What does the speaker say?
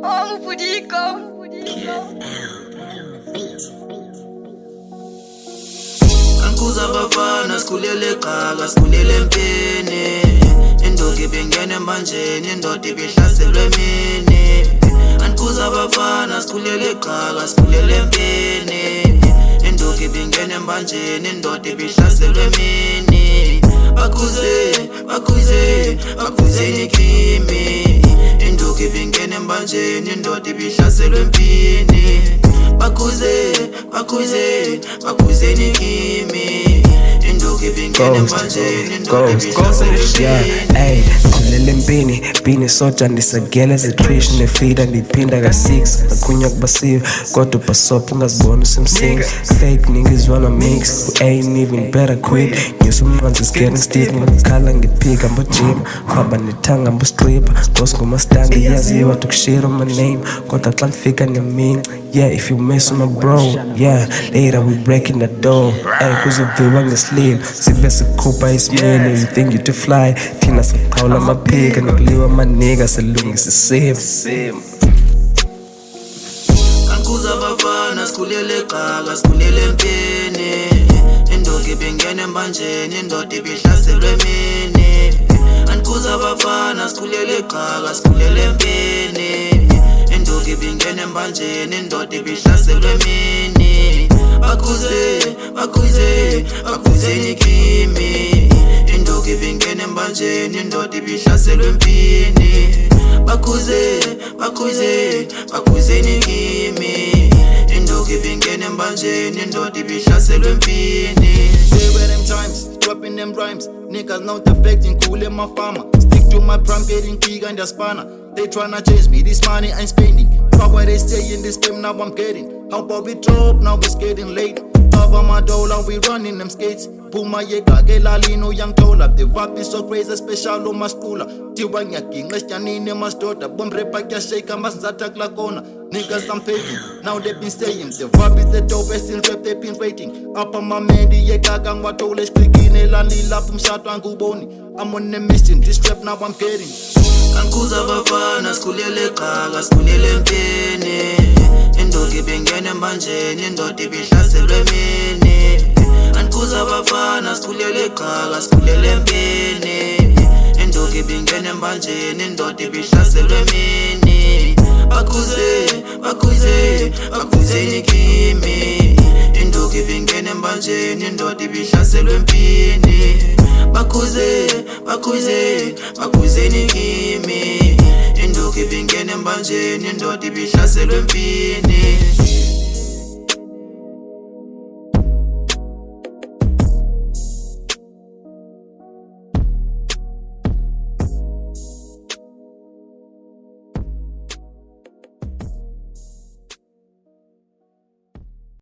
Oh, Pudico. Ankuza bafana sikhulele eqhaka sikhulele empini indoda ibingene emanjeni indoda ibihlaselwe emini Ankuza bafana sikhulele eqhaka sikhulele empini indoda ibingene emanjeni indoda ibihlaselwe emini Bakhuzeni kimi indoda ibingene emanjeni indoda ibihlaselwe empini Bakhuzeni kimi indoda ibingene emanjeni indoda ibihlaselwe empini Ay, sikhulele empini, pini soja ndisagela ezitrish nefida ndiphinda ka-6 akhunya kubasiwe, kodwa ubhasopha ungazibona usemsinga Fake niggas wanna mix, we ain't even better quit Nyusa umnqanzi is getting stiff, ngakukhala ngiphika mbojima Khwaba nethanga mbostripper, boss ngumastandi yaziwa tukushira my name Kodwa xa ndifika ngeminca, yeah if you mess with my bro Yeah, later we breaking the door Ay, kuzoviwa ngeslile, sibe sikhupha isimile You think you to fly, thina siqhawula amaphika Nokuliwa maniga, silungisa isimo Ankuza bafana sikhulele eqhaka sikhulele empini indoda ibingene emanjeni indoda ibihlaselwe emini Ankuza bafana sikhulele eqhaka sikhulele empini indoda ibingene emanjeni indoda ibihlaselwe emini Bakhuzeni kimi indoda ibingene emanjeni indoda ibihlaselwe empini Bakhuzeni kimi indoda ibingene emanjeni indoda ibihlaselwe empini Say where them times, dropping them rhymes Niggas now deflecting, cool in my farmer Stick to my prime, getting big and the spanner They tryna chase me, this money I'm spending Fuck what they say in this game, now I'm getting How about we drop, now it's getting late Cover my dollar, we running them skates Puma yeka, gelalino young tola The vibe is so crazy, special on my schooler Tiwa nyaki, ngesjanini masdota Bomb repa kya shake, masnzata glakona Niggas I'm paving, now they been saying The vibe is the dopest in rap, they been rating Upper my mendi, yeka gangwa toles Klikine lalila, pumshato anguboni I'm on a mission, this rap now I'm getting Ankuza bafana sikhulele eqhaka sikhulele empini indoda ibingene emanjeni indoda ibihlaselwe emini Ankuza bafana sikhulele eqhaka sikhulele empini indoda ibingene emanjeni indoda ibihlaselwe emini Bakhuzeni kimi indoda ibingene emanjeni indoda ibihlaselwe empini Bakhuzeni kimi indoda ibingene emanjeni indoda ibihlaselwe empini